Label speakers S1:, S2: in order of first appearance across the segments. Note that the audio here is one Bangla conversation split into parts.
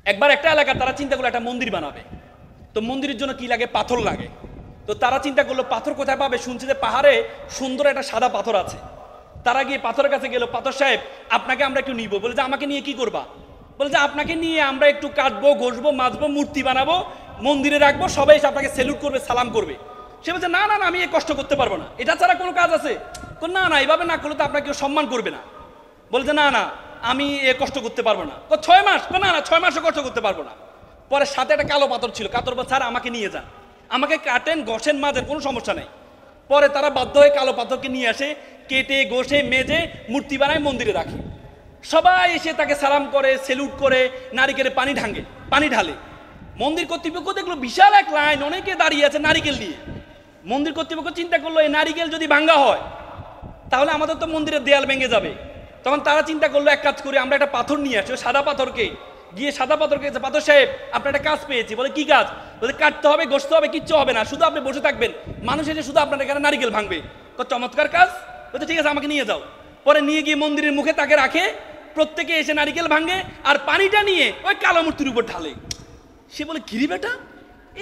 S1: একবার একটা এলাকা তারা চিন্তা করলো একটা মন্দির বানাবে। তো মন্দিরের জন্য কি লাগে? পাথর লাগে। তো তারা চিন্তা করলো পাথর কোথায় পাবে? শুনছে যে পাহাড়ে সুন্দর একটা সাদা পাথর আছে। তারা গিয়ে পাথরের কাছে গেল, পাথর সাহেব আপনাকে আমরা একটু নিব। বলে যে আমাকে নিয়ে কি করবা? বলে যে আপনাকে নিয়ে আমরা একটু কাটবো, ঘষবো, মাজবো, মূর্তি বানাবো, মন্দিরে রাখবো, সবাই এসে আপনাকে স্যালুট করবে, সালাম করবে। সে বলছে না না না, আমি এ কষ্ট করতে পারবো না, এটা ছাড়া কোনো কাজ আছে? না না, এইভাবে না করলে তো আপনাকে কেউ সম্মান করবে না। বলছে না না, আমি এ কষ্ট করতে পারবো না। 6 মাস? না না, 6 মাসও কষ্ট করতে পারবো না। পরে সাথে একটা কালো পাথর ছিল, কাতর স্যার আমাকে নিয়ে যান, আমাকে কাটেন, ঘষেন, মাজেন, কোনো সমস্যা নেই। পরে তারা বাধ্য হয়ে কালো পাথরকে নিয়ে আসে, কেটে ঘষে মেজে মূর্তি বানায়, মন্দিরে রাখে। সবাই এসে তাকে সালাম করে, সেলুট করে, নারিকেলে পানি ঢালে। মন্দির কর্তৃপক্ষ দেখলো বিশাল এক লাইন, অনেকে দাঁড়িয়ে আছে নারিকেল দিয়ে। মন্দির কর্তৃপক্ষ চিন্তা করলো এই নারিকেল যদি ভাঙ্গা হয় তাহলে আমাদের তো মন্দিরের দেয়াল ভেঙে যাবে। তখন তারা চিন্তা করলো এক কাজ করে আমরা একটা পাথর নিয়ে আসি, সাদা পাথরকে গিয়ে সাদা পাথরকে, পাথর সাহেব আপনার একটা কাজ পেয়েছি। বলে কি কাজ? বলে কাটতে হবে, ঘষতে হবে, কিচ্ছু হবে না, শুধু আপনি বসে থাকবেন, মানুষ এসে শুধু আপনার এখানে নারিকেল ভাঙবে। চমৎকার কাজ। বলছে ঠিক আছে, আমাকে নিয়ে যাও। পরে নিয়ে গিয়ে মন্দিরের মুখে তাকে রাখে, প্রত্যেকে এসে নারিকেল ভাঙে আর পানিটা নিয়ে ওই কালো মূর্তির উপর ঢালে। সে বলে কিরি বেটা,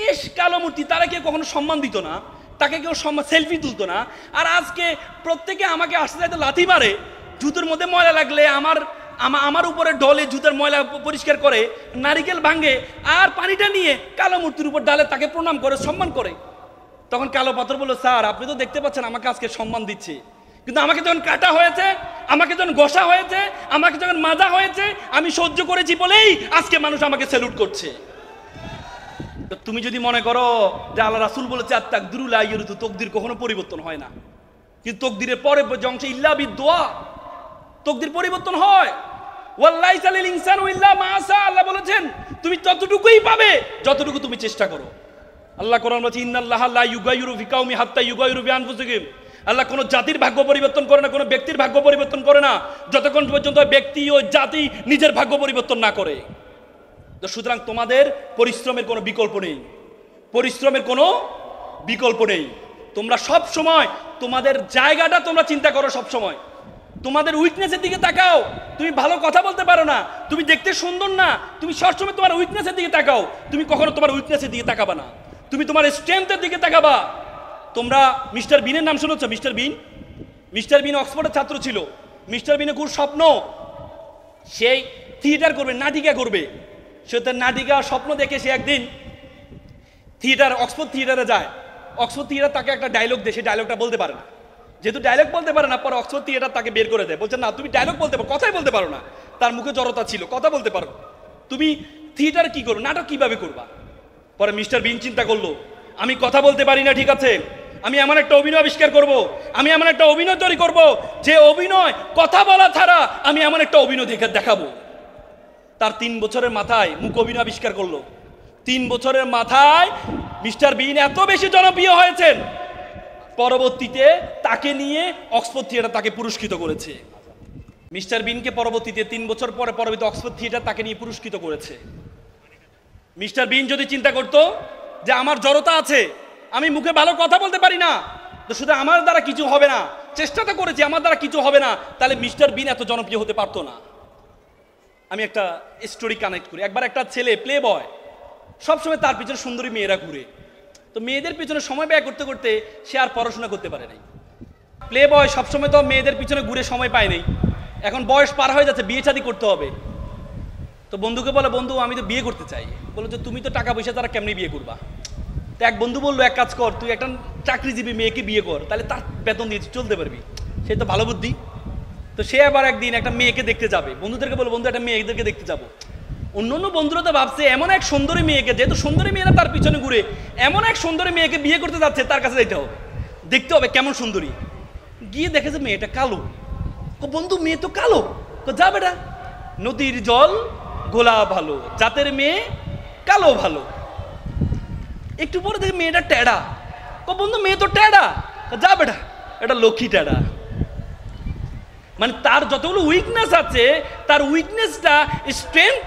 S1: এস কালো মূর্তি, তারা কেউ কখনো সম্মান দিত না, তাকে কেউ সেলফি তুলতো না, আর আজকে প্রত্যেকে আমাকে আসতে যাইতে লাথি মারে, জুতোর মধ্যে ময়লা লাগলে আমার উপরে ঢলে জুতার ময়লা পরিষ্কার করে, নারিকেল ভাঙে আর পানিটা নিয়ে কালো মূর্তির উপর ডালে, তাকে প্রণাম করে, সম্মান করে। তখন কালো পাথর বলল স্যার আপনি তো দেখতে পাচ্ছেন আমাকে আজকে সম্মান দিচ্ছে, কিন্তু আমাকে যখন কাটা হয়েছে, আমাকে যখন ঘষা হয়েছে, আমাকে যখন মাজা হয়েছে, আমি সহ্য করেছি বলেই আজকে মানুষ আমাকে স্যালুট করছে। তুমি যদি মনে করো যে আল্লাহ রাসূল বলেছে আত-তাকদিরু লা ইয়ারুদু, তকদির কখনো পরিবর্তন হয় না, কিন্তু তকদিরের পরে যে অংশ ইল্লা বিদ-দুআ, তকদির পরিবর্তন হয়। ওয়াল্লাইসা লিল ইনসানু ইল্লা মা সা, আল্লাহ বলেছেন তুমি ততটুকুই পাবে যতটুকু তুমি চেষ্টা করো। আল্লাহ কোরআন বলছে ইন্নাল্লাহা লা ইউগাইয়িরু বিকাউমি হাত্তা ইউগাইয়িরু বিআনফুসিহিম, আল্লাহ কোনো জাতির ভাগ্য পরিবর্তন করে না, কোনো ব্যক্তির ভাগ্য পরিবর্তন করে না যতক্ষণ পর্যন্ত ব্যক্তি ও জাতি নিজের ভাগ্য পরিবর্তন না করে। তো সুতরাং তোমাদের পরিশ্রমের কোনো বিকল্প নেই, পরিশ্রমের কোনো বিকল্প নেই। তোমরা সব সময় তোমাদের জায়গাটা তোমরা চিন্তা করো, সব সময় তোমাদের উইকনেসের দিকে তাকাও। তুমি ভালো কথা বলতে পারো না, তুমি দেখতে সুন্দর না, তুমি সবসময় তোমার উইকনেসের দিকে তাকাও। তুমি কখনো তোমার উইকনেসের দিকে তাকাবা না, তুমি তোমার স্ট্রেংথের দিকে তাকাবা। তোমরা মিস্টার বিনের নাম শুনেছ? মিস্টার বিন অক্সফোর্ডের ছাত্র ছিল। মিস্টার বিনের খুব স্বপ্ন সেই থিয়েটার করবে, নাটিকা করবে। সে তার নাটিকা স্বপ্ন দেখে সে একদিন অক্সফোর্ড থিয়েটারে যায়। অক্সফোর্ড থিয়েটার তাকে একটা ডায়লগ দেয়, সে ডায়লগটা বলতে পারে না। যেহেতু ডায়লগ বলতে পারে না, পরে অক্সফোর্ড থিয়েটার তাকে বের করে দেয়, বলছে না তুমি ডায়লগ বলতে পারো, কথাই বলতে পারো না। তার মুখে জড়তা ছিল, কথা বলতে পারো, তুমি থিয়েটার কি করো, নাটক কিভাবে করবা? পরে মিস্টার বিন চিন্তা করলো আমি কথা বলতে পারি না, ঠিক আছে, আমি এমন একটা অভিনয় আবিষ্কার করব, আমি এমন একটা অভিনয় তৈরি করব যে অভিনয় কথা বলা ছাড়া আমি এমন একটা অভিনয় দেখাবো। তার 3 বছরের মাথায় মুখ অভিনয় আবিষ্কার করলো। 3 বছরের মাথায় মিস্টার বিন এত বেশি জনপ্রিয় হয়েছেন, পরবর্তীতে তাকে নিয়ে অক্সফোর্ড থিয়েটার তাকে পুরস্কৃত করেছে। মিস্টার বিনকে পরবর্তীতে 3 বছর পরে অক্সফোর্ড থিয়েটার তাকে নিয়ে পুরস্কৃত করেছে। মিস্টার বিন যদি চিন্তা করতো যে আমার জড়তা আছে, আমি মুখে ভালো কথা বলতে পারি না, তো শুধু আমার দ্বারা কিছু হবে না, চেষ্টা তো করেছি আমার দ্বারা কিছু হবে না, তাহলে মিস্টার বিন এত জনপ্রিয় হতে পারতো না। আমি একটা স্টোরি কানেক্ট করি। একবার একটা ছেলে প্লে বয়, সবসময় তার পিছনে সুন্দরী মেয়েরা ঘুরে, তো মেয়েদের পিছনে সময় ব্যয় করতে করতে সে আর পড়াশোনা করতে পারে নাই। প্লে বয় সবসময় তো মেয়েদের পিছনে ঘুরে সময় পায় নাই, এখন বয়স পার হয়ে যাচ্ছে, বিয়ে শাদী করতে হবে। তো বন্ধুকে বলে বন্ধু আমি তো বিয়ে করতে চাই। বলো যে তুমি তো টাকা পয়সা তারা কেমনি বিয়ে করবা? তো এক বন্ধু বললো এক কাজ কর, তুই একটা চাকরিজীবী মেয়েকে বিয়ে কর, তাহলে তার বেতন দিয়ে চলতে পারবি। সে তো ভালো বুদ্ধি। তো সে আবার একদিন একটা মেয়েকে দেখতে যাবে, বন্ধুদেরকে বলবো বন্ধু একটা মেয়েদেরকে দেখতে যাবো। অন্য বন্ধুরা তো ভাবছে এমন এক সুন্দরী মেয়েকে, যেহেতু সুন্দরী মেয়েরা তার পিছনে ঘুরে, এমন এক সুন্দরী মেয়েকে বিয়ে করতে যাচ্ছে, তার কাছে যেতে হবে, দেখতে হবে কেমন সুন্দরী। গিয়ে দেখে যে মেয়েটা কালো। বন্ধু মেয়ে তো কালো, যা বেটা, নদীর জল গোলা ভালো, জাতের মেয়ে কালো ভালো। একটু পরে দেখে মেয়েটা টেডা। বন্ধু মেয়ে তো টেডা, যা বেটা, এটা লক্ষ্মী টেডা। মানে তার যতগুলো উইকনেস আছে, তার উইকনেসটা স্ট্রেংথ